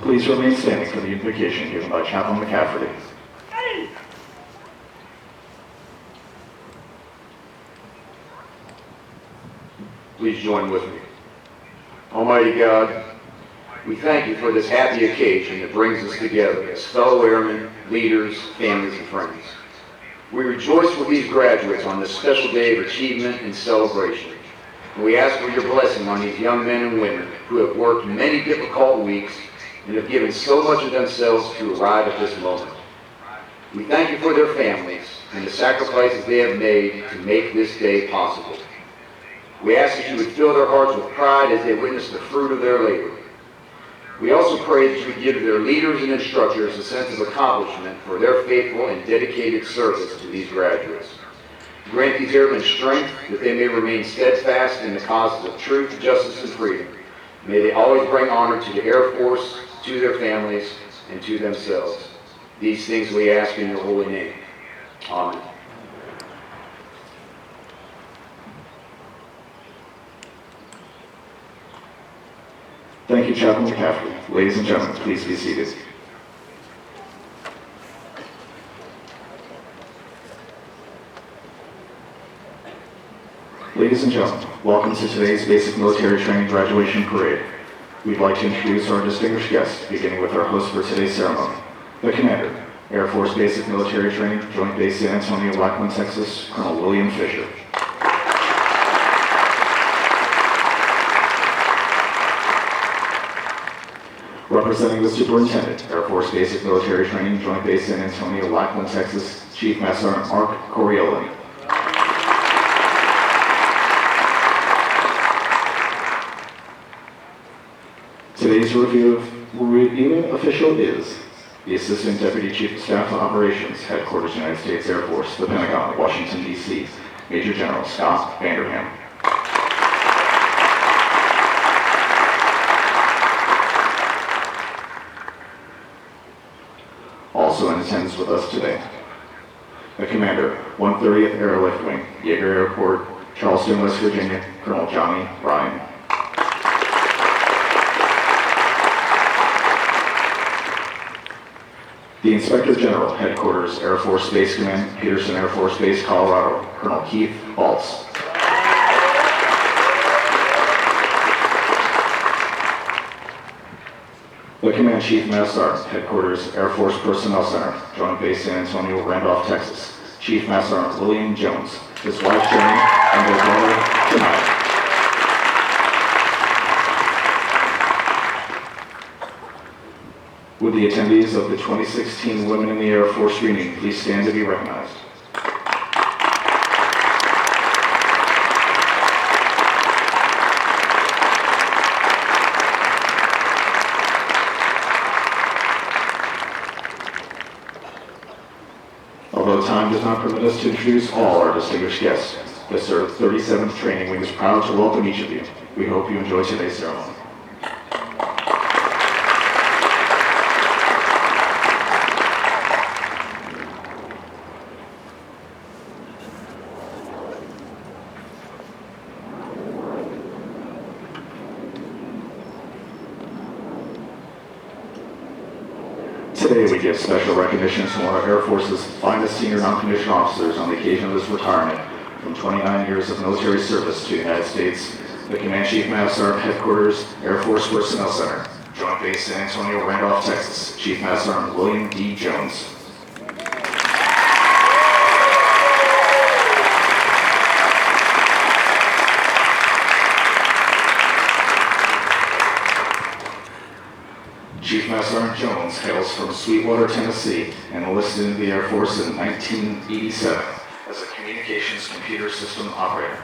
Please remain standing for the invocation given by Chaplain McCafferty. Please join with me. Almighty God, we thank you for this happy occasion that brings us together as fellow airmen, leaders, families, and friends. We rejoice with these graduates on this special day of achievement and celebration. And we ask for your blessing on these young men and women who have worked many difficult weeks and have given so much of themselves to arrive at this moment. We thank you for their families and the sacrifices they have made to make this day possible. We ask that you would fill their hearts with pride as they witness the fruit of their labor. We also pray that you would give their leaders and instructors a sense of accomplishment for their faithful and dedicated service to these graduates. Grant these airmen strength that they may remain steadfast in the causes of truth, justice, and freedom. May they always bring honor to the Air Force, to their families, and to themselves. These things we ask in your holy name. Amen. Thank you, Chaplain McCafferty. Ladies and gentlemen, please be seated. Ladies and gentlemen, welcome to today's Basic Military Training Graduation Parade. We'd like to introduce our distinguished guests, beginning with our host for today's ceremony, the Commander, Air Force Basic Military Training, Joint Base San Antonio-Lackland, Texas, Colonel William Fisher. Representing the Superintendent, Air Force Basic Military Training, Joint Base San Antonio-Lackland, Texas, Chief Master Sergeant Mark Coriolan. Today's reviewing official is the Assistant Deputy Chief of Staff of Operations, Headquarters United States Air Force, the Pentagon, Washington, D.C., Major General Scott Vanderham. Also in attendance with us today, the Commander, 130th Airlift Wing, Yeager Airport, Charleston, West Virginia, Colonel Johnny Ryan. The Inspector General, Headquarters, Air Force Space Command, Peterson Air Force Base, Colorado, Colonel Keith Baltz. The Command Chief Master Sergeant, Headquarters, Air Force Personnel Center, Joint Base San Antonio, Randolph, Texas, Chief Master Sergeant William Jones, his wife Jenny, and their daughter tonight. Would the attendees of the 2016 Women in the Air Force screening please stand to be recognized? Although time does not permit us to introduce all our distinguished guests, the 37th Training Wing is proud to welcome each of you. We hope you enjoy today's ceremony. Today we give special recognition to one of Air Force's finest senior non-commissioned officers on the occasion of his retirement from 29 years of military service to the United States, the Command Chief Master Sergeant, Headquarters, Air Force Personnel Center, Joint Base San Antonio, Randolph, Texas, Chief Master Sergeant William D. Jones. Chief Master Sergeant Jones hails from Sweetwater, Tennessee, and enlisted into the Air Force in 1987 as a communications computer system operator.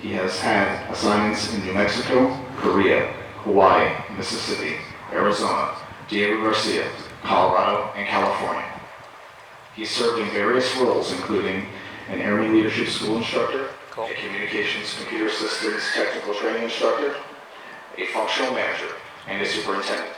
He has had assignments in New Mexico, Korea, Hawaii, Mississippi, Arizona, Diego Garcia, Colorado, and California. He served in various roles, including an Airman Leadership School instructor, a communications computer systems technical training instructor, a functional manager, and a superintendent.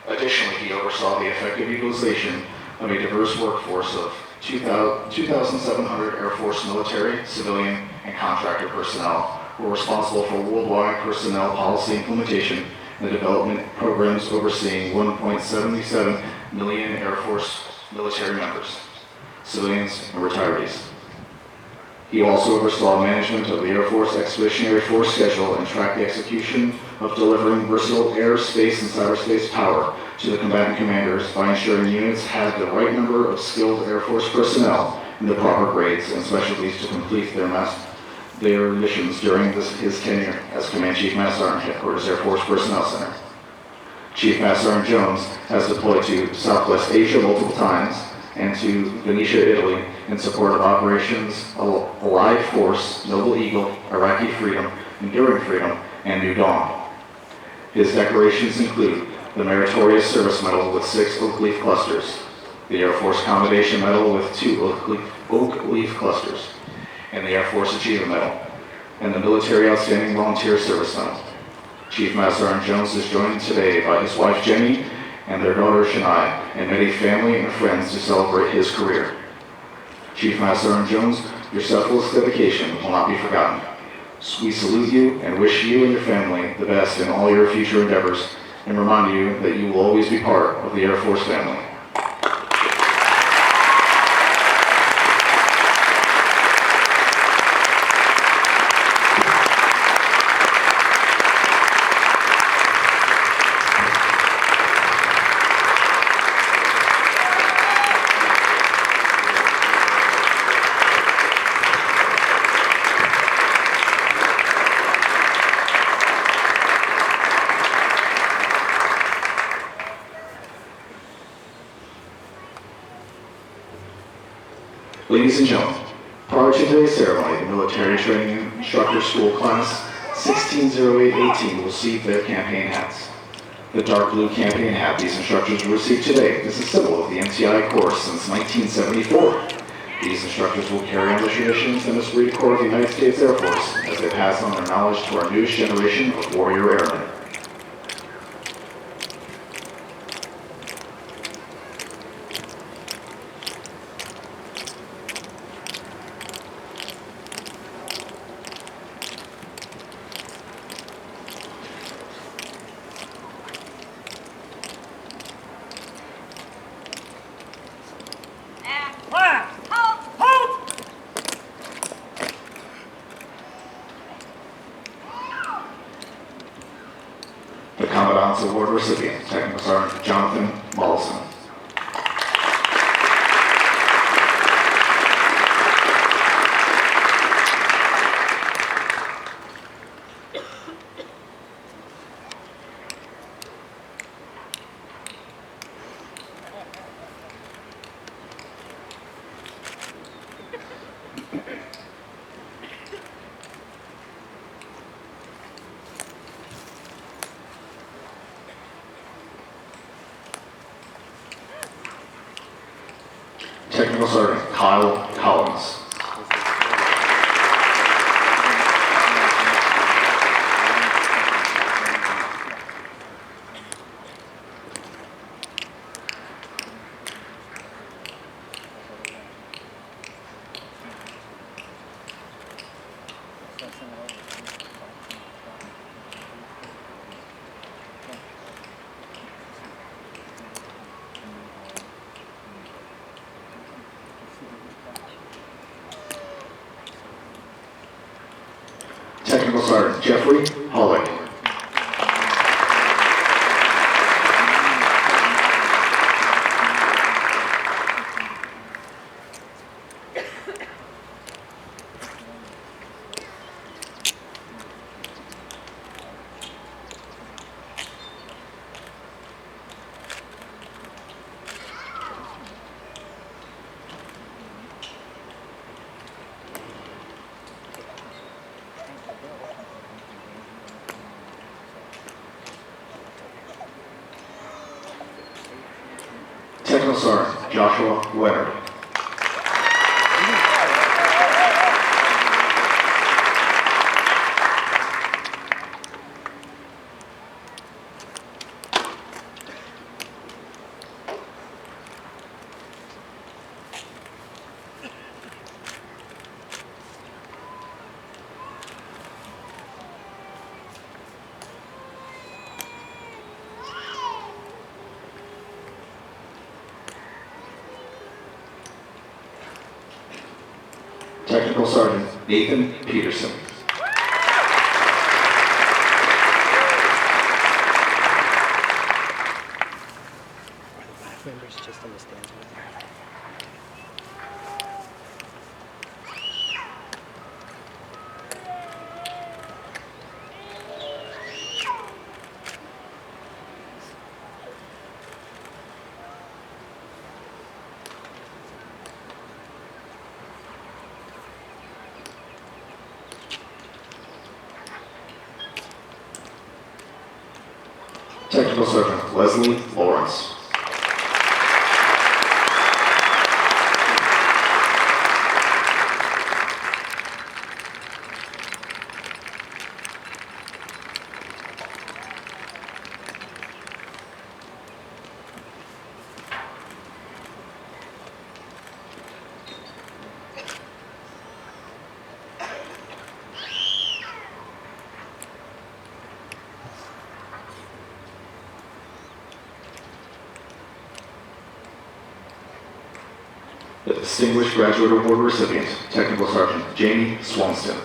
Additionally, he oversaw the effective utilization of a diverse workforce of 2,700 Air Force military, civilian, and contractor personnel who were responsible for worldwide personnel policy implementation the development programs overseeing 1.77 million Air Force military members, civilians, and retirees. He also oversaw management of the Air Force Expeditionary Force schedule and tracked the execution of delivering versatile air, space, and cyberspace power to the combatant commanders by ensuring units had the right number of skilled Air Force personnel in the proper grades and specialties to complete their missions during his tenure as Command Chief Master Sergeant, Headquarters Air Force Personnel Center. Chief Master Sergeant Jones has deployed to Southwest Asia multiple times and to Venetia, Italy, in support of operations Allied Force, Noble Eagle, Iraqi Freedom, Enduring Freedom, and New Dawn. His decorations include the Meritorious Service Medal with 6 oak leaf clusters, the Air Force Commendation Medal with 2 oak leaf clusters, and the Air Force Achievement Medal, and the Military Outstanding Volunteer Service Medal. Chief Master Sergeant Jones is joined today by his wife Jenny and their daughter Shania, and many family and friends to celebrate his career. Chief Master Sergeant Jones, your selfless dedication will not be forgotten. We salute you and wish you and your family the best in all your future endeavors, and remind you that you will always be part of the Air Force family. Ladies and gentlemen, prior to today's ceremony, the Military Training Instructor School Class 160818 will receive their campaign hats. The dark blue campaign hat these instructors will receive today is a symbol of the MTI course since 1974. These instructors will carry on the traditions and esprit de corps of the United States Air Force as they pass on their knowledge to our newest generation of warrior airmen. The Commandant's Award recipient, Technical Sergeant Jonathan Mollison. Technical Sergeant Kyle Collins. Technical Sergeant Jeffrey Hollick. Technical Sergeant Joshua Leonard. Technical Sergeant Nathan Peterson. Members just understands what they're having. Technical Sergeant Leslie Lawrence. The Distinguished Graduate Award recipient, Technical Sergeant Jamie Swanston.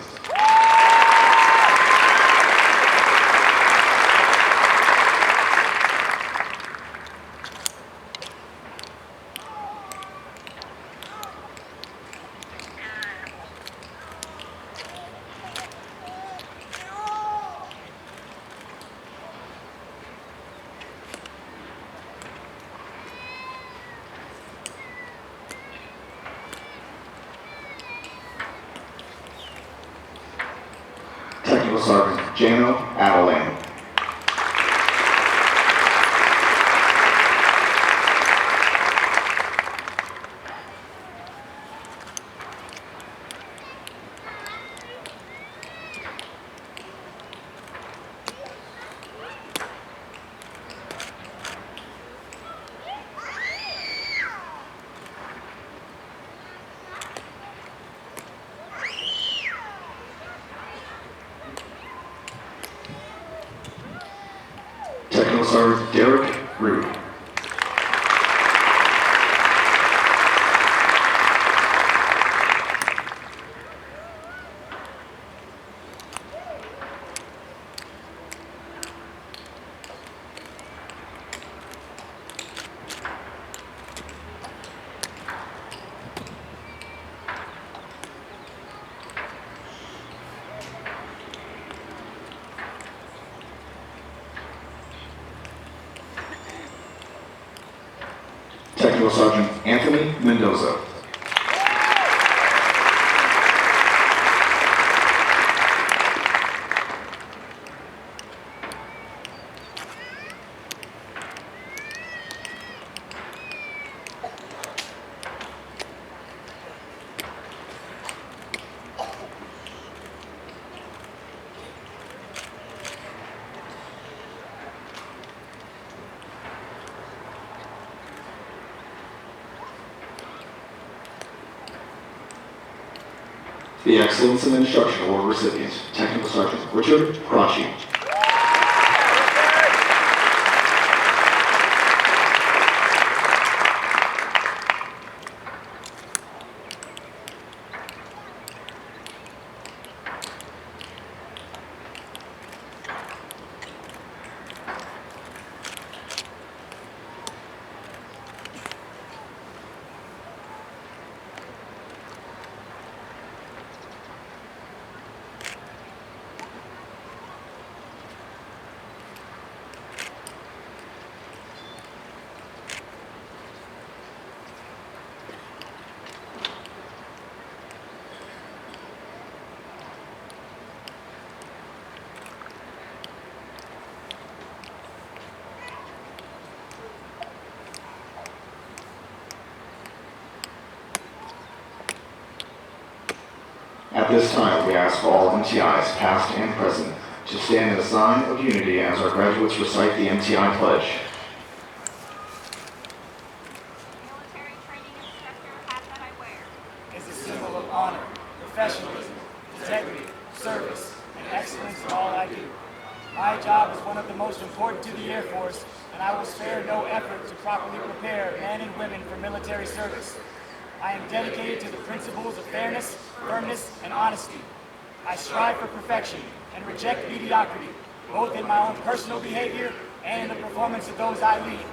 Technical Sergeant Jano Adeline. Technical Sergeant Derek Root. Technical Sergeant Anthony Mendoza. The Excellence in Instruction Award recipient, Technical Sergeant Richard Crotchy. At this time, we ask all MTIs, past and present, to stand in a sign of unity as our graduates recite the MTI Pledge. Military training instructor hat that I wear is a symbol of honor, professionalism, integrity, service, and excellence in all I do. My job is one of the most important to the Air Force, and I will spare no effort to properly prepare men and women for military service. I am dedicated to the principles of fairness, firmness, and honesty. I strive for perfection and reject mediocrity, both in my own personal behavior and in the performance of those I lead.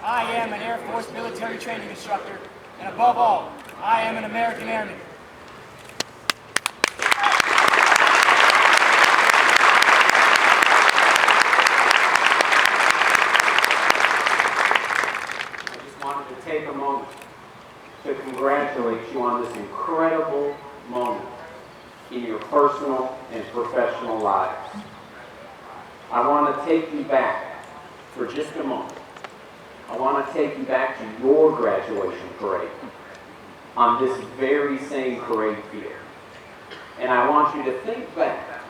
I am an Air Force military training instructor, and above all, I am an American Airman. I just wanted to take a moment to congratulate you on this incredible moment in your personal and professional lives. I want to take you back for just a moment. I want to take you back to your graduation parade on this very same parade field. And I want you to think back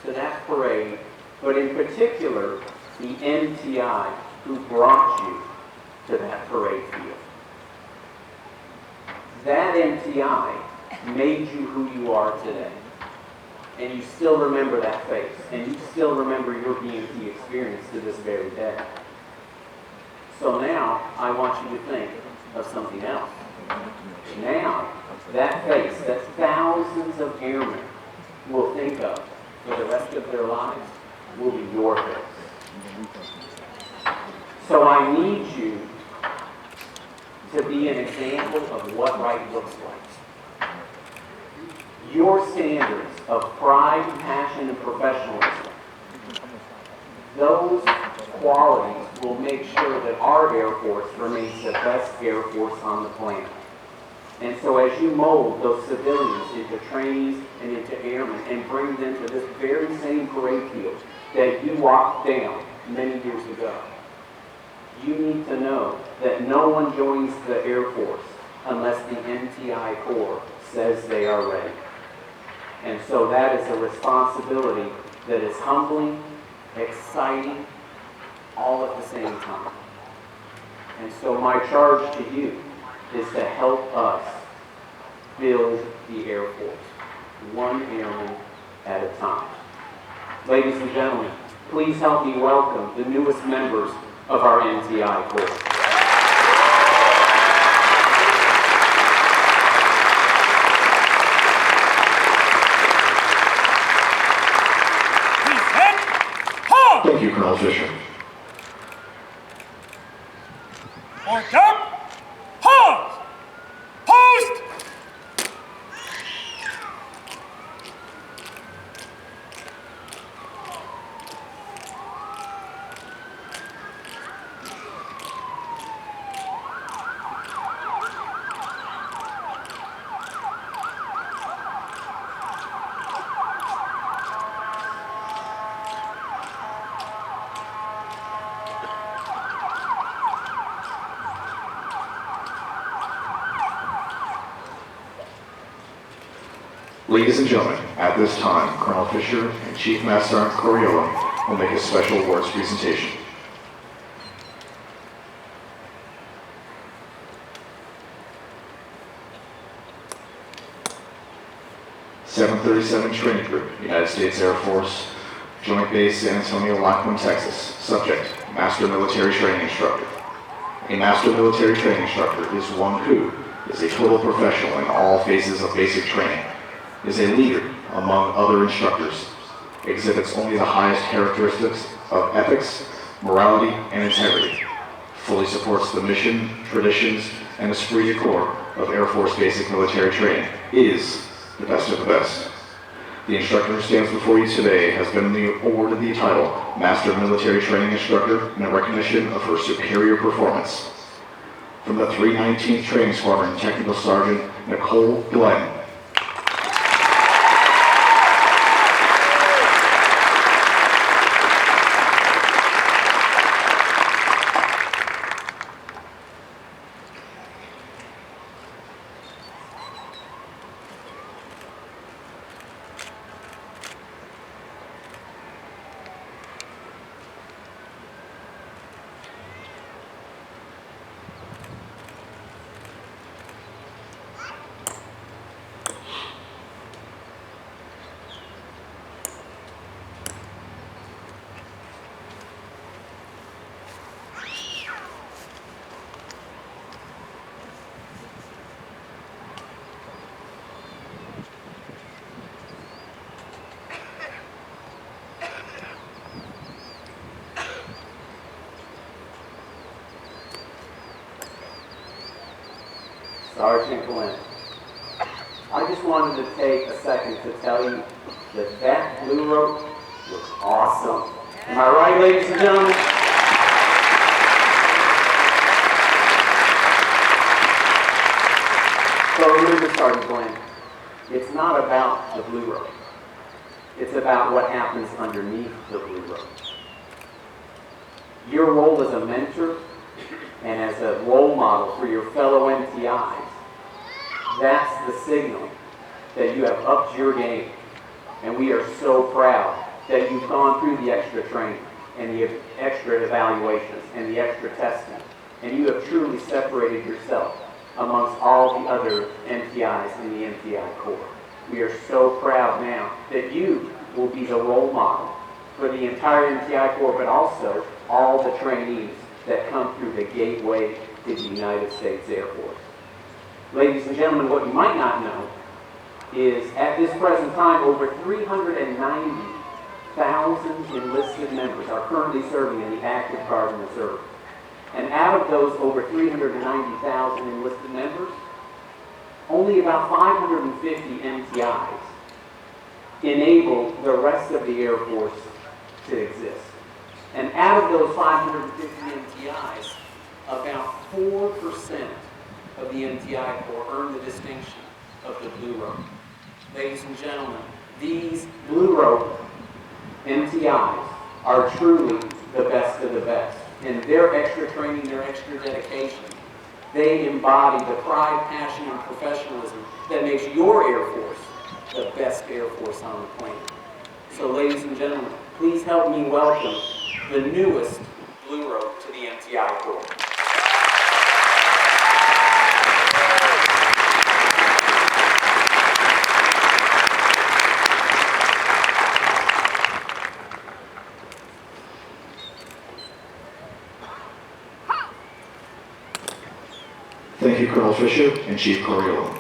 to that parade, but in particular, the NTI who brought you to that parade field. That NTI made you who you are today. And you still remember that face, and you still remember your BMT experience to this very day. So now, I want you to think of something else. Now, that face that thousands of airmen will think of for the rest of their lives will be your face. So I need you to be an example of what right looks like. Your standards of pride, passion, and professionalism, those qualities will make sure that our Air Force remains the best Air Force on the planet. And so as you mold those civilians into trainees and into airmen and bring them to this very same parade field that you walked down many years ago, you need to know that no one joins the Air Force unless the NTI Corps says they are ready. And so that is a responsibility that is humbling, exciting, all at the same time. And so my charge to you is to help us build the Air Force, one airman at a time. Ladies and gentlemen, please help me welcome the newest members of our NTI Corps. Thank you, Colonel Fisher. Order up! Pause! Post! Ladies and gentlemen, at this time, Colonel Fisher and Chief Master Sergeant Coriola will make a special awards presentation. (737) Training Group, United States Air Force, Joint Base San Antonio-Lackland, Texas. Subject, Master Military Training Instructor. A Master Military Training Instructor is one who is a total professional in all phases of basic training, is a leader among other instructors, exhibits only the highest characteristics of ethics, morality, and integrity, fully supports the mission, traditions, and esprit de corps of Air Force basic military training, is the best of the best. The instructor who stands before you today has been awarded the title Master Military Training Instructor in recognition of her superior performance. From the 319th Training Squadron, Technical Sergeant Nicole Glenn. Sergeant Glenn. I just wanted to take a second to tell you that that blue rope was awesome. Am I right, ladies and gentlemen? So remember, Sergeant Glenn, it's not about the blue rope. It's about what happens underneath the blue rope. Your role as a mentor and as a role model for your fellow MTIs, that's the signal that you have upped your game. And we are so proud that you've gone through the extra training and the extra evaluations and the extra testing. And you have truly separated yourself amongst all the other MTIs in the MTI Corps. We are so proud now that you will be the role model for the entire MTI Corps, but also all the trainees that come through the gateway to the United States Air Force. Ladies and gentlemen, what you might not know is at this present time, over 390,000 enlisted members are currently serving in the active Guard and Reserve. And out of those over 390,000 enlisted members, only about 550 MTIs enable the rest of the Air Force to exist. And out of those 550 MTIs, about 4% of the MTI Corps earn the distinction of the blue rope. Ladies and gentlemen, these blue rope MTIs are truly the best of the best. And their extra training, their extra dedication, they embody the pride, passion, and professionalism that makes your Air Force the best Air Force on the planet. So ladies and gentlemen, please help me welcome the newest blue rope to the MTI Corps. Thank you, Colonel Fisher and Chief Coriola.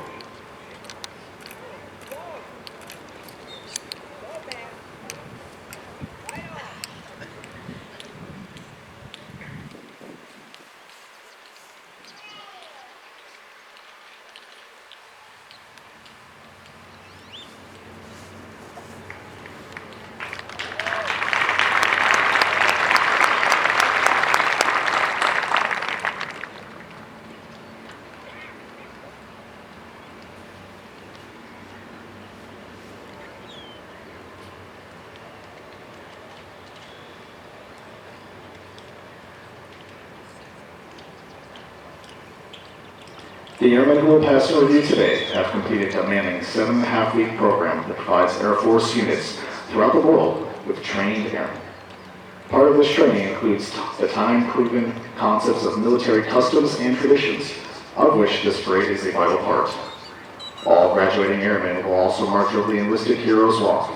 The airmen who will pass the review today have completed a demanding 7.5-week program that provides Air Force units throughout the world with trained airmen. Part of this training includes the time-proven concepts of military customs and traditions, of which this parade is a vital part. All graduating airmen will also march over the enlisted heroes walk.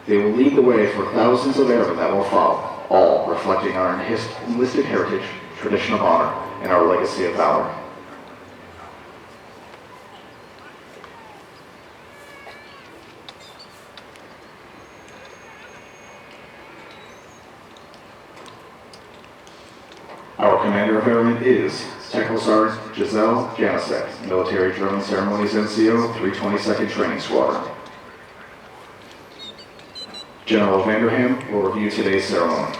They will lead the way for thousands of airmen that will follow, all reflecting our enlisted heritage, tradition of honor, and our legacy of valor. Our Commander of Airmen is Technical Sergeant Giselle Janisek, Military Drill and Ceremonies NCO, 322nd Training Squadron. General Vanderham will review today's ceremony.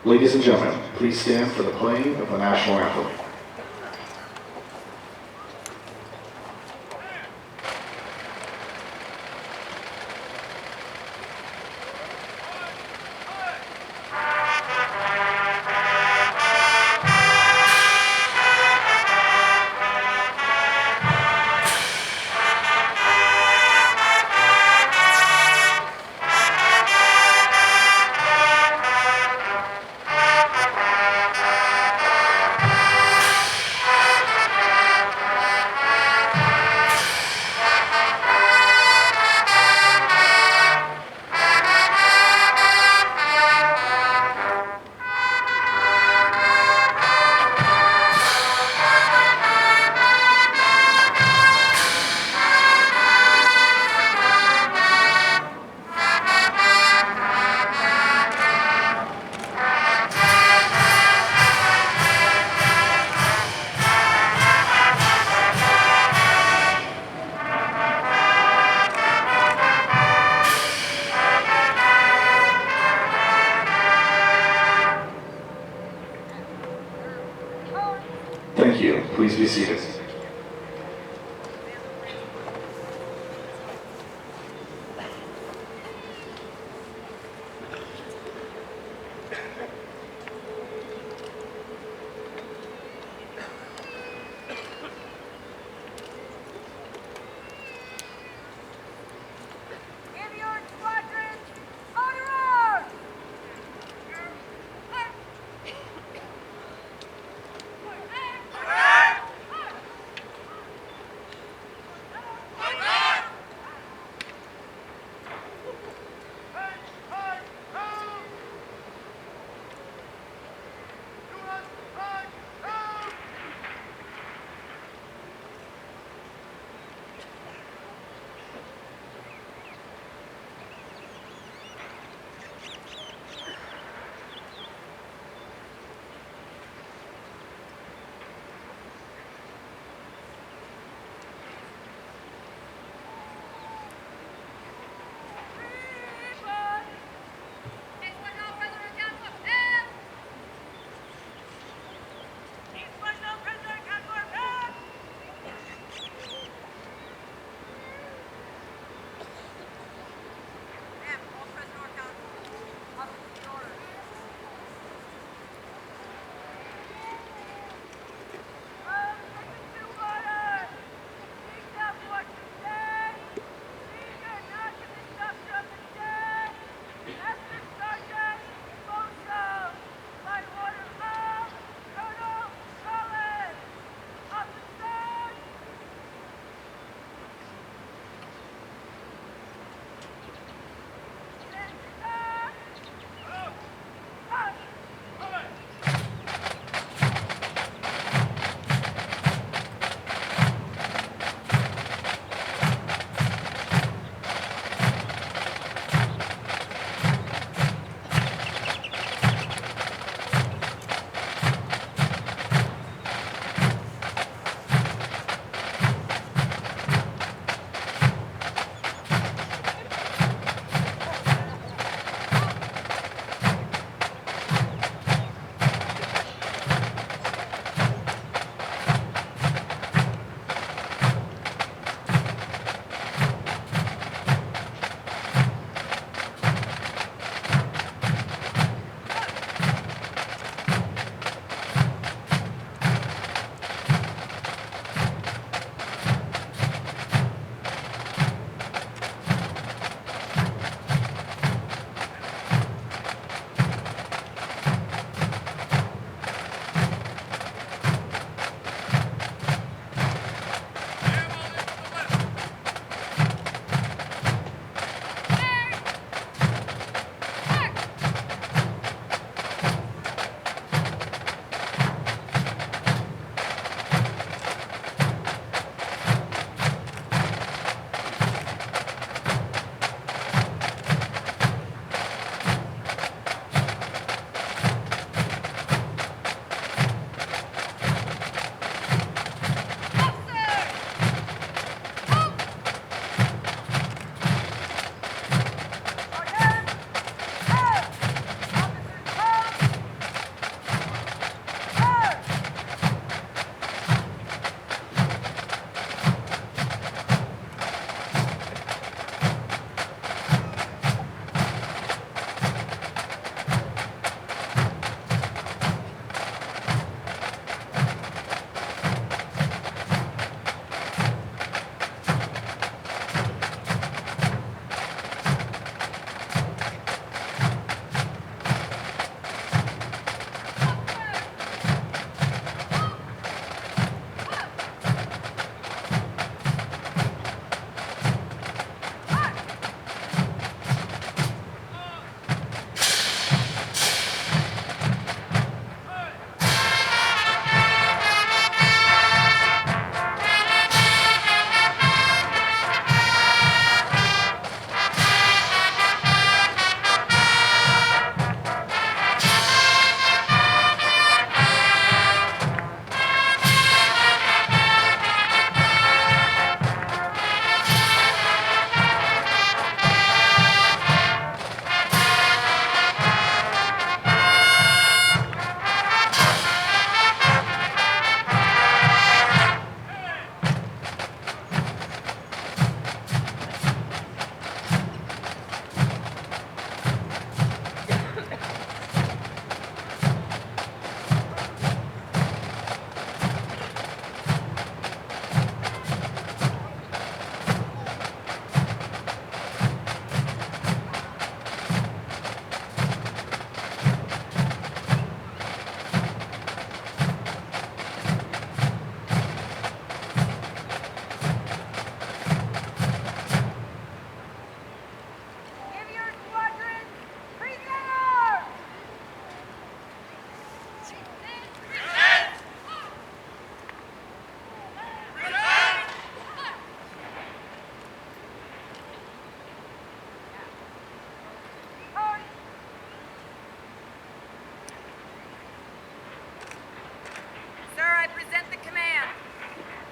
Ladies and gentlemen, please stand for the playing of the national anthem. Thank you. Please be seated. Ambulance squadron, on the road!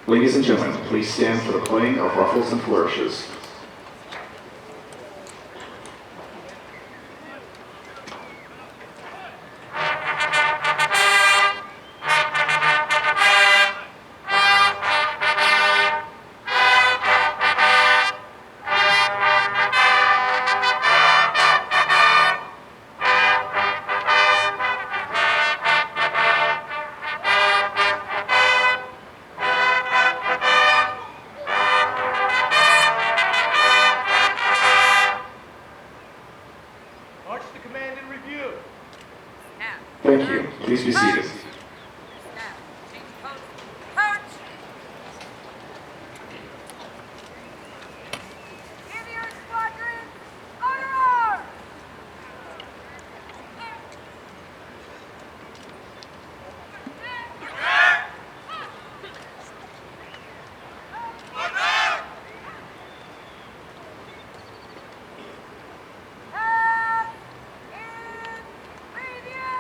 Ladies and gentlemen, please stand for the playing of ruffles and flourishes. March to command and review. Thank you. Please be seated. Give your squadron order! Pass in review!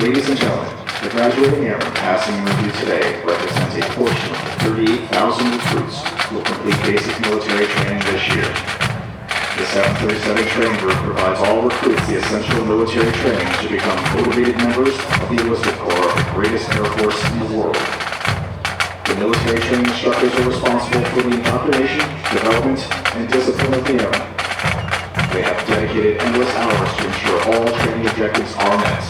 Ladies and gentlemen, the graduating airmen passing in review today represents a portion of the 38,000 recruits who will complete basic military training this year. The 737 training group provides all recruits the essential military training to become motivated members of the enlisted corps of the greatest Air Force in the world. The military training instructors are responsible for the indoctrination, development, and discipline of the airmen. They have dedicated endless hours to ensure all training objectives are met.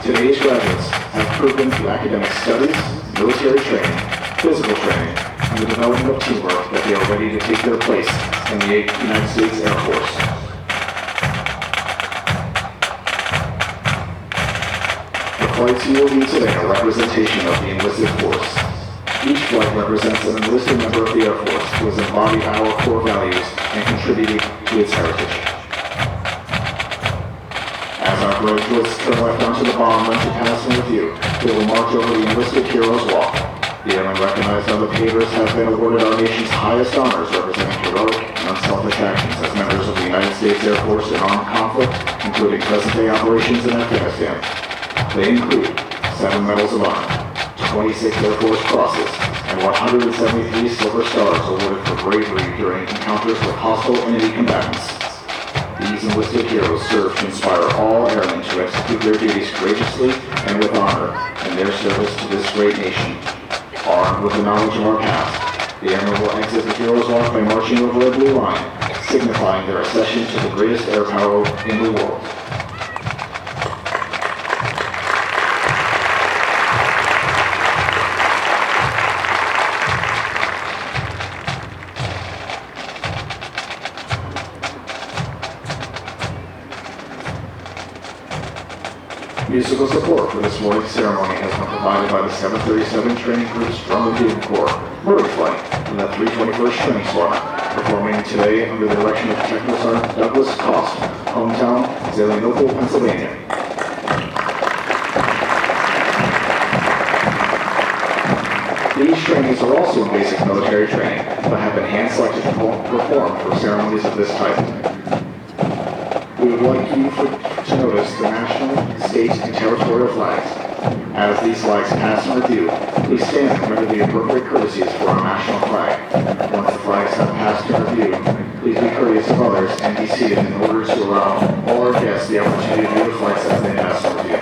Today's graduates have proven through academic studies, military training, physical training, and the development of teamwork that they are ready to take their place in the United States Air Force. The flights you will view today are a representation of the enlisted force. Each flight represents an enlisted member of the Air Force who has embodied our core values and contributed to its heritage. As our graduates turn left onto the bomb run to pass in review, they will march over the enlisted heroes walk. The airmen recognized on the pavers have been awarded our nation's highest honors, representing heroic and unselfish actions as members of the United States Air Force in armed conflict, including present-day operations in Afghanistan. They include 7 Medals of Honor, 26 Air Force Crosses, and 173 Silver Stars awarded for bravery during encounters with hostile enemy combatants. These enlisted heroes serve to inspire all airmen to execute their duties courageously and with honor in their service to this great nation. Armed with the knowledge of our past, the airmen will exit the Heroes Walk by marching over a blue line, signifying their accession to the greatest air power in the world. Musical support for this morning's ceremony has been provided by the 737 Training Group's Drum and Bugle Corps, Murray Flight, and the 321st Training Squadron, performing today under the direction of Technical Sergeant Douglas Cost, hometown Zelienople, Pennsylvania. These trainees are also in basic military training, but have been hand-selected to perform for ceremonies of this type. We would like you to notice the national, state, and territorial flags. As these flags pass in review, please stand and render the appropriate courtesies for our national flag. Once the flags have passed in review, please be courteous of others and be seated in order to allow all our guests the opportunity to view the flags as they pass in review.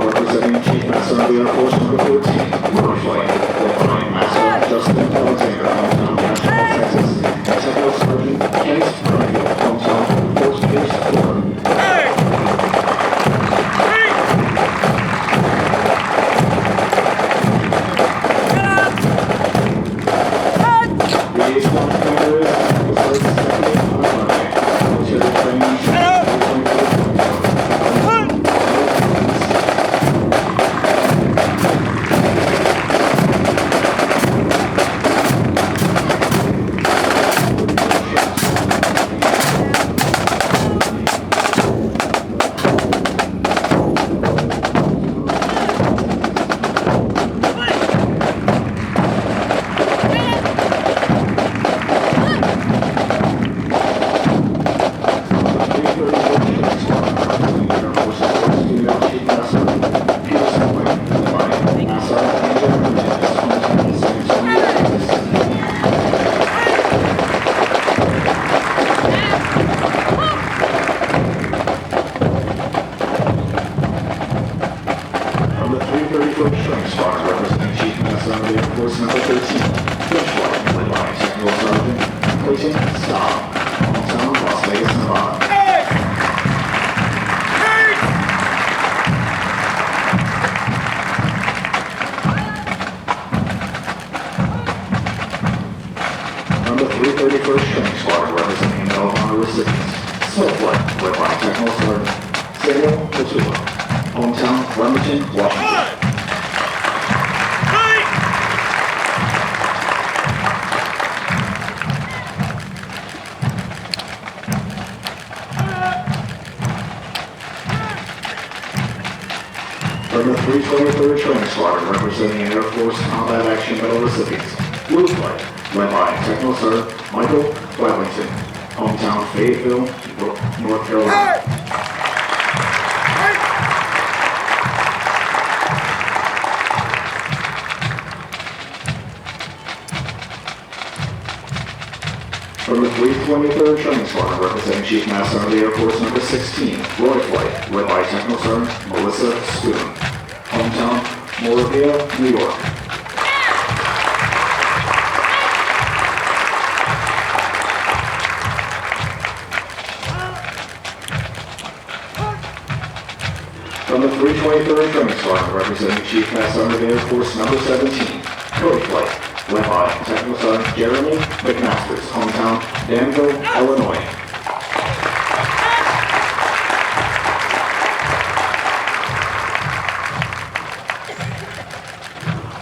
Representing Chief Master of the Air Force number 13, Rotor Flight, led by Master Justin Alexander, hometown Nashville, Texas, and Technical Sergeant Kenneth Burnfield, hometown Fort Pierce, Florida. From the 323rd Training Squadron, representing Air Force Combat Action Medal recipients, Blue Flight, led by Technical Sergeant Michael Wellington, hometown Fayetteville, North Carolina. From the 323rd Training Squadron, representing Chief Master of the Air Force number 16, Rotor Flight, led by Technical Sergeant Melissa Spoon, hometown Moravia, New York. From the 323rd Training Squadron, representing Chief Master of the Air Force number 17, Cody Flight, led by Technical Sergeant Jeremy McMasters, hometown Danville, Illinois.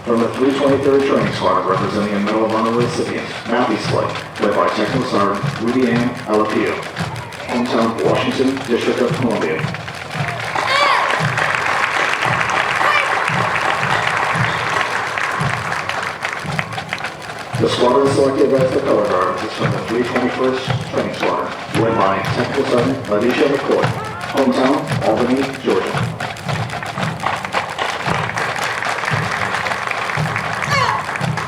From the 323rd Training Squadron, representing a Medal of Honor recipient, Matthews Flight, led by Technical Sergeant Rudy Ann Alapio, hometown Washington, District of Columbia. The squadron selected as the color guard is from the 321st Training Squadron, led by Technical Sergeant Alicia McCoy, hometown Albany, Georgia.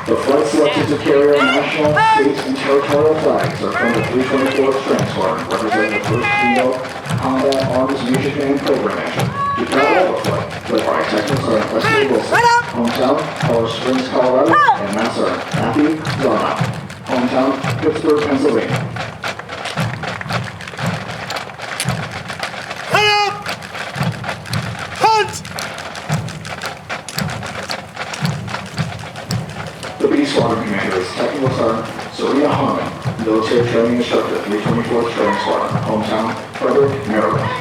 The flights selected to carry our national, state, and territorial flags are from the 324th Training Squadron, representing the 1st Female Combat Arms Music Band Program Action, to Colorado Flight, led by Technical Sergeant Leslie Wilson, hometown Colorado Springs, Colorado, and Master Matthew Zana, hometown Pittsburgh, Pennsylvania. The B Squadron Commander is Technical Sergeant Serena Harmon, Military Training Instructor, 324th Training Squadron, hometown Frederick, Maryland.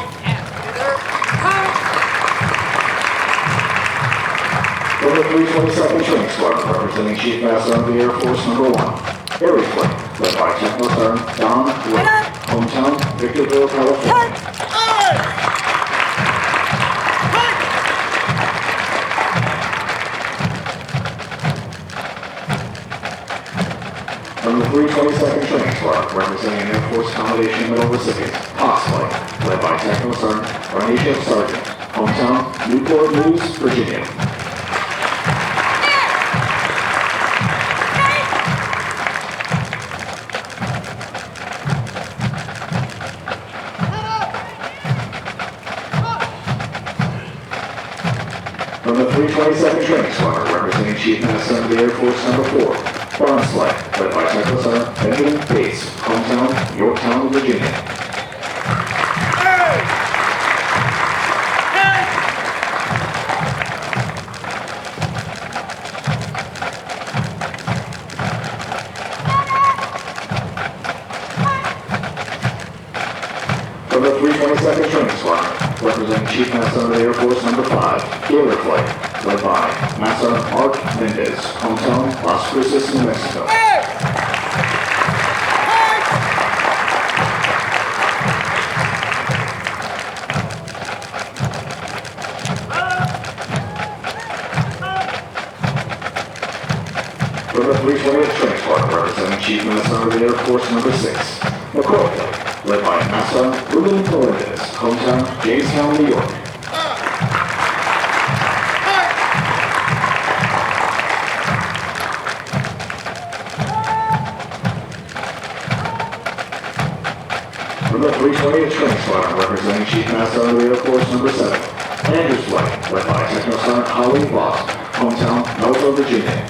From the 322nd Training Squadron, representing Chief Master of the Air Force number 1, Air Flight, led by Technical Sergeant Don Lake, hometown Victorville, California. From the 322nd Training Squadron, representing Air Force Commendation Medal recipient, Cox Flight, led by Technical Sergeant Arnisha Sargent, hometown Newport News, Virginia. From the 322nd Training Squadron, representing Chief Master of the Air Force Number 4, Barnsley, led by Technical Sergeant Benjamin Bates, hometown, Yorktown, Virginia. From the 322nd Training Squadron, representing Chief Master of the Air Force Number 5, Gaylor Flight, led by Master Mark Mendez, hometown, Las Cruces, New Mexico. From the 328th Training Squadron, representing Chief Master of the Air Force Number 6, McCoy Flight, led by Master Ruben Melendez, hometown, Jamestown, New York. From the 328th Training Squadron, representing Chief Master of the Air Force Number 7, Andrews Flight, led by Techno Sergeant Holly Voss, hometown, Melville, Virginia.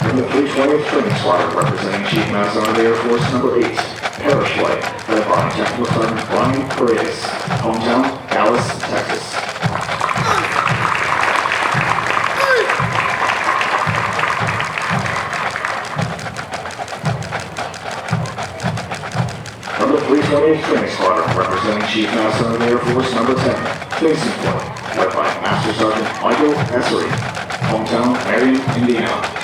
From the 320th Training Squadron, representing Chief Master of the Air Force Number 8, Parish Flight, led by Technical Sergeant Brian Paredes, hometown, Dallas, Texas. From the 328th Training Squadron, representing Chief Master of the Air Force Number 10, Kingston Flight, led by Master Sergeant Michael Essery, hometown, Marion, Indiana.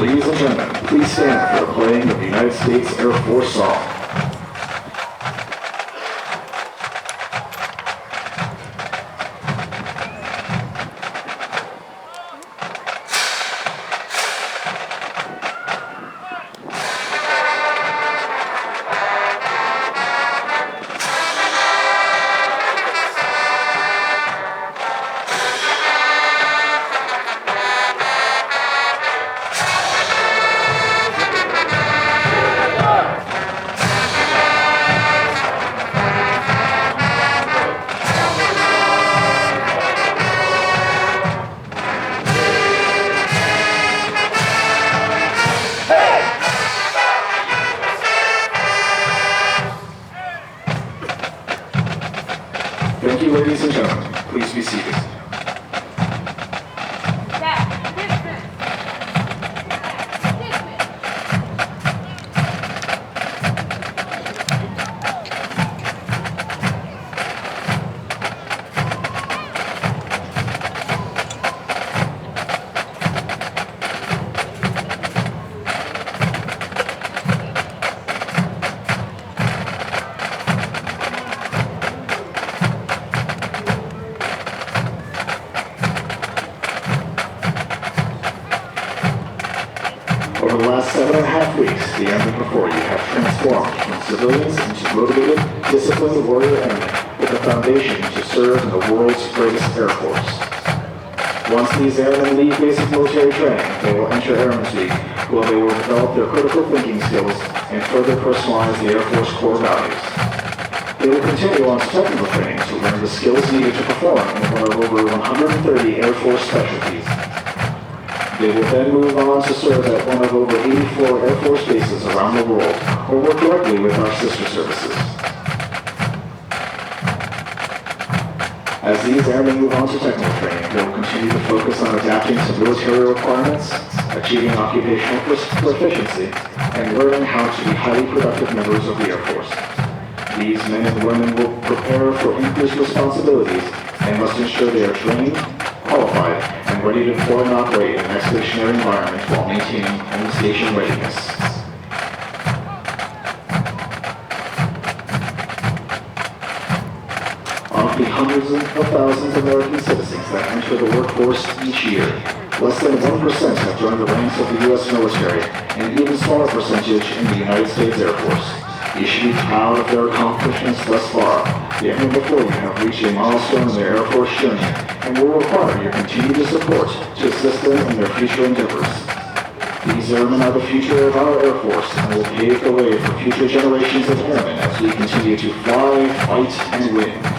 Ladies and gentlemen, please stand for the playing of the United States Air Force song. Thank you, ladies and gentlemen. Please be seated. Over the last 7.5 weeks, the airmen before you have transformed from civilians into motivated, disciplined warrior airmen with a foundation to serve in the world's greatest Air Force. Once these airmen leave basic military training, they will enter Airmen's Week, where they will develop their critical thinking skills and further personalize the Air Force core values. They will continue on to technical training to learn the skills needed to perform in one of over 130 Air Force specialties. They will then move on to serve at one of over 84 Air Force bases around the world, or work directly with our sister services. As these airmen move on to technical training, they will continue to focus on adapting to military requirements, achieving occupational proficiency, and learning how to be highly productive members of the Air Force. These men and women will prepare for increased responsibilities and must ensure they are trained, qualified, and ready to deploy and operate in an expeditionary environment while maintaining home station readiness. Of the hundreds of thousands of American citizens that enter the workforce each year, less than 1% have joined the ranks of the U.S. military, and an even smaller percentage in the United States Air Force. You should be proud of their accomplishments thus far. The airmen before you have reached a milestone in their Air Force journey, and will require your continued support to assist them in their future endeavors. These airmen are the future of our Air Force, and will pave the way for future generations of airmen as we continue to fly, fight, and win.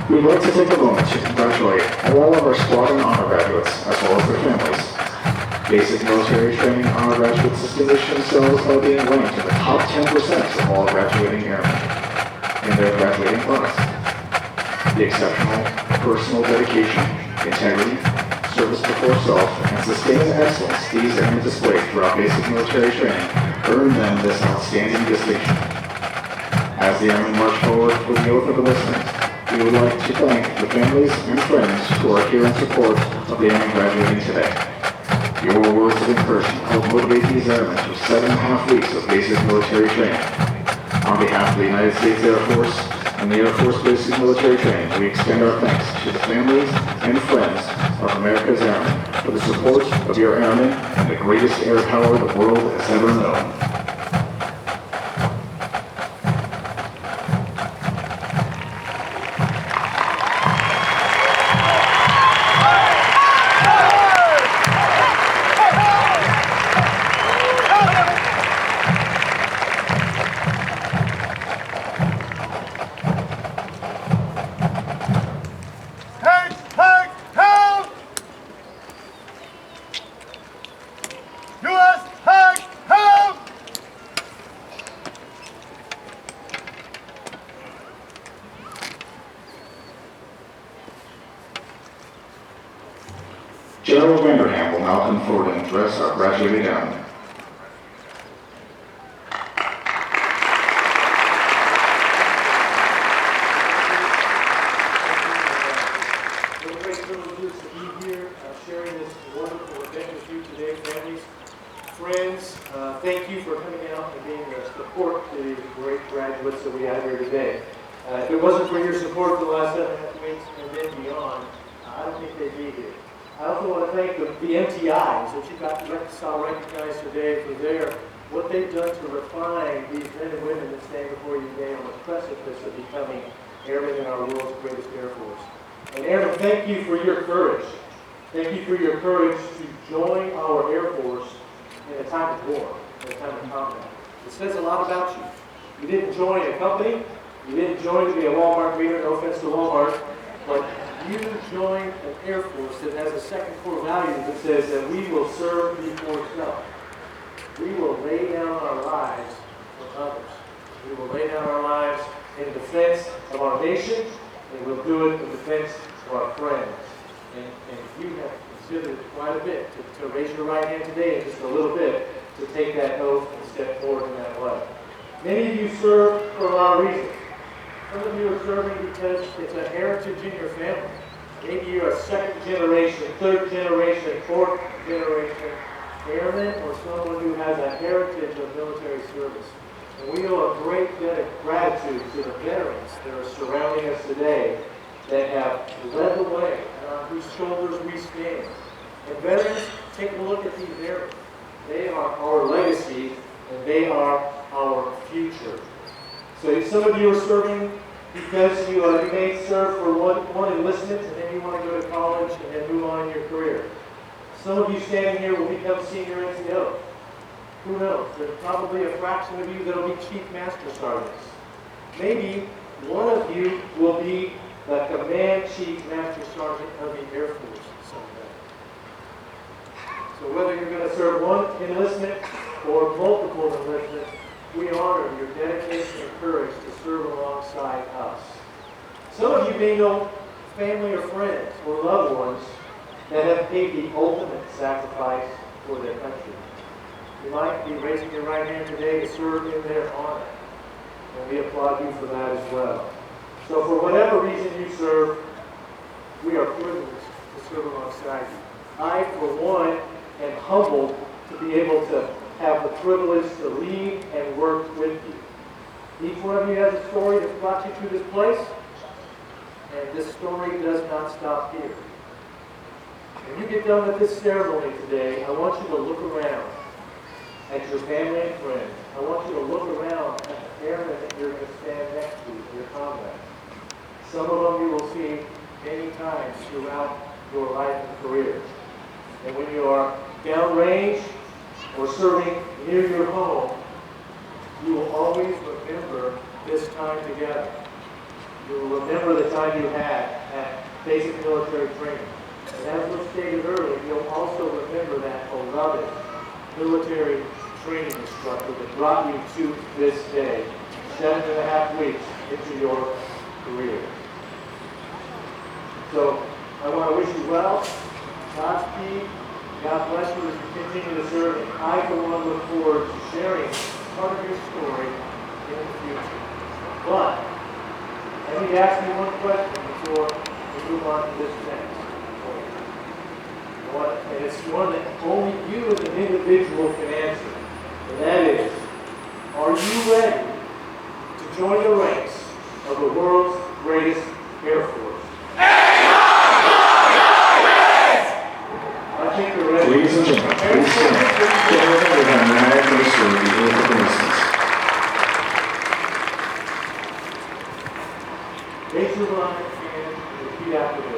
We'd like to take a moment to congratulate all of our squadron honor graduates, as well as their families. Basic military training honor graduates distinguish themselves by being ranked in the top 10% of all graduating airmen in their graduating class. The exceptional personal dedication, integrity, service before self, and sustained excellence these airmen displayed throughout basic military training earned them this outstanding distinction. As the airmen march forward for the oath of enlistment, we would like to thank the families and friends who are here in support of the airmen graduating today. Your words of encouragement help motivate these airmen through 7.5 weeks of basic military training. On behalf of the United States Air Force and the Air Force Basic Military Training, we extend our thanks to the families and friends of America's airmen for the support of your airmen and the greatest air power the world has ever known. address our graduating airmen. What a great privilege it is to be here, sharing this wonderful event with you today, families, friends. Thank you for coming out and being a support to these great graduates that we have here today. If it wasn't for your support for the last 7.5 weeks and then beyond, I don't think they'd be here. I also want to thank the MTIs that you got saw recognized today for what they've done to refine these men and women that stand before you today on the precipice of becoming airmen in our world's greatest Air Force. And airmen, thank you for your courage. Thank you for your courage to join our Air Force in a time of war, in a time of combat. It says a lot about you. You didn't join a company. You didn't join to be a Walmart reader, no offense to Walmart, but you joined an Air Force that has a second core value that says that we will serve before self. We will lay down our lives for others. We will lay down our lives in defense of our nation, and we'll do it in defense of our friends. And you have considered quite a bit to raise your right hand today in just a little bit to take that oath and step forward in that way. Many of you serve for a lot of reasons. Some of you are serving because it's a heritage in your family. Maybe you're a second generation, third generation, fourth generation airman, or someone who has a heritage of military service. And we owe a great debt of gratitude to the veterans that are surrounding us today that have led the way and on whose shoulders we stand. And veterans, take a look at these airmen. They are our legacy and they are our future. So some of you are serving because you may serve for one enlistment and then you want to go to college and then move on in your career. Some of you standing here will become senior NCO. Who knows? There's probably a fraction of you that will be Chief Master Sergeants. Maybe one of you will be the Command Chief Master Sergeant of the Air Force someday. So whether you're going to serve one enlistment or multiple enlistments, we honor your dedication and courage to serve alongside us. Some of you may know family or friends or loved ones that have paid the ultimate sacrifice for their country. You might be raising your right hand today to serve in their honor, and we applaud you for that as well. So for whatever reason you serve, we are privileged to serve alongside you. I, for one, am humbled to be able to have the privilege to lead and work with you. Each one of you has a story that brought you to this place, and this story does not stop here. When you get done with this ceremony today, I want you to look around at your family and friends. I want you to look around at the airmen that you're going to stand next to in your combat. Some of them you will see many times throughout your life and career. And when you are downrange or serving near your home, you will always remember this time together. You will remember the time you had at basic military training. And as was stated earlier, you'll also remember that beloved military training instructor that brought you to this day, 7.5 weeks into your career. So I want to wish you well, Godspeed, God bless you as you continue to serve, and I, for one, look forward to sharing part of your story in the future. But let me ask you one question before we move on to this next. And it's one that only you as an individual can answer. And that is, are you ready to join the ranks of the world's greatest Air Force? I think you're ready. Ladies and gentlemen, please stand. Gentlemen, we have now administered the oath of enlistment. Raise your right hand and repeat after me.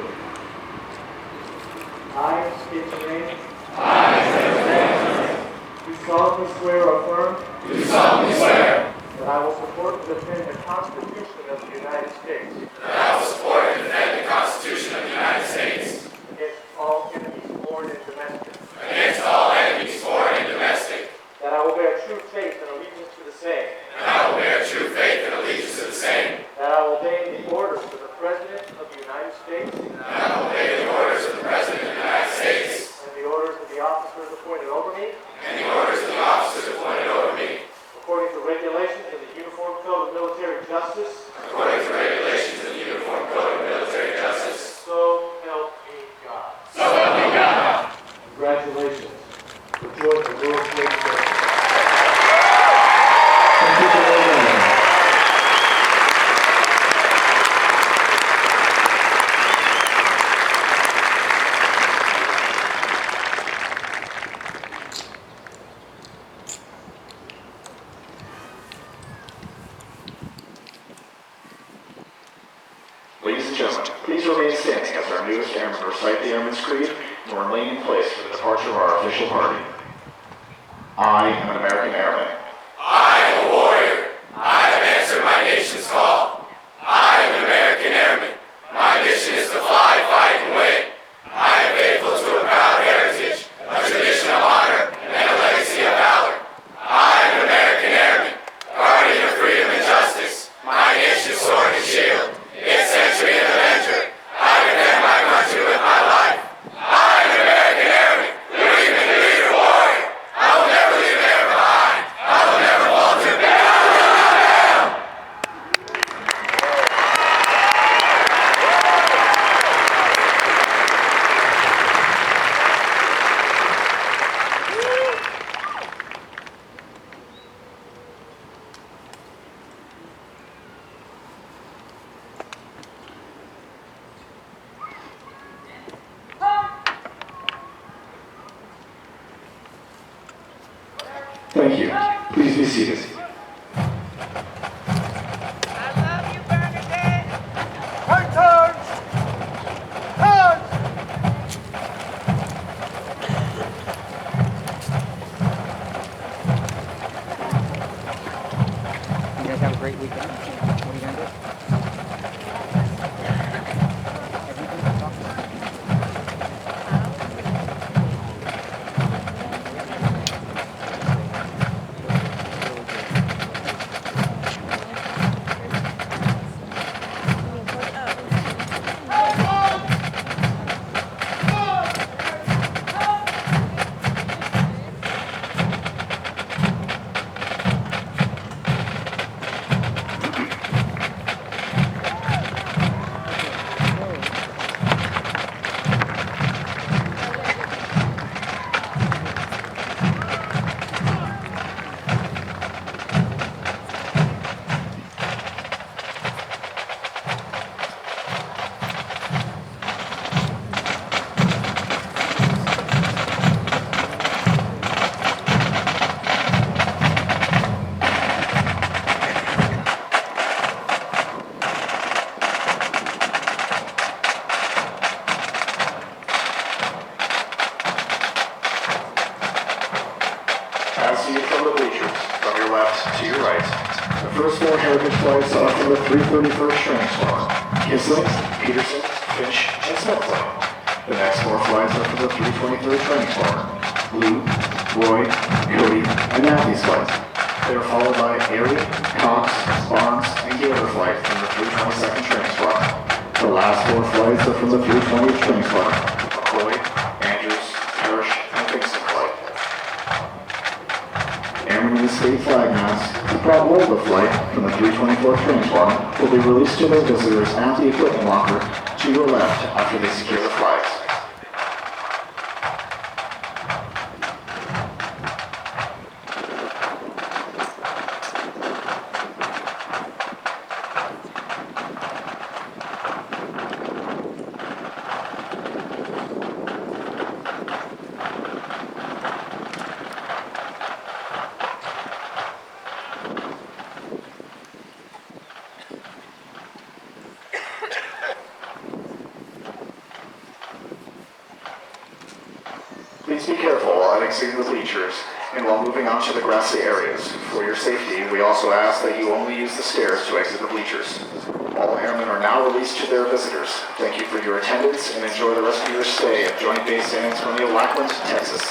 I state your name. I state your name. Do solemnly swear or affirm. Do solemnly swear. That I will support and defend the Constitution of the United States. That I will support and defend the Constitution of the United States. Against all enemies, foreign and domestic. Against all enemies, foreign and domestic. That I will bear true faith and allegiance to the same. That I will bear true faith and allegiance to the same. That I will obey the orders of the President of the United States. That I will obey the orders of the President of the United States. And the orders of the officers appointed for joining the world's greatest airforce. Thank you, General Manager. Ladies and gentlemen, please remain standing as our newest airmen recite the Airman's Creed and remain in place for the departure of our official party. I am an American airman. I am a warrior. I have answered my nation's call. I am an American airman. My mission is to fly, fight, and win. I am faithful to a proud heritage, a tradition of honor, and a legacy of valor. I am an American airman, guardian of freedom and justice. My nation's sword and shield, its century and avenger. I defend my country with my life. I am an American airman, dreaming, leader, warrior. I will never leave an air behind. I will never falter. Thank you. Please be seated. You guys have a great weekend. What are you gonna do? As seated from the bleachers, from your left to your right, the first four heritage flights are from the 331st Training Squad: Kissling, Peterson, Finch, and Smith flight. The next four flights are from the 323rd Training Squad: Blue, Roy, Cody, and Matthew's flights. They are followed by Airy, Cox, Barnes, and Gaylor flight from the 322nd Training Squad. The last four flights are from the 320th Training Squad: McCoy, Andrews, Parrish, and Dixon flight. Airmen in the state flag mask, the proud roll of flight from the 324th Training Squad will be released to their visitors at the equipment locker to your left after they secure the flags. Please be careful while exiting the bleachers and while moving on to the grassy areas. For your safety, we also ask that you only use the stairs to exit the bleachers. All airmen are now released to their visitors. Thank you for your attendance and enjoy the rest of your stay at Joint Base San Antonio-Lackland, Texas.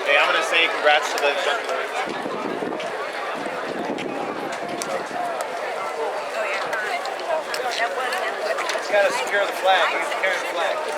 Hey, I'm gonna say congrats to the instructor. That was gotta secure the flag. He's carrying the flag.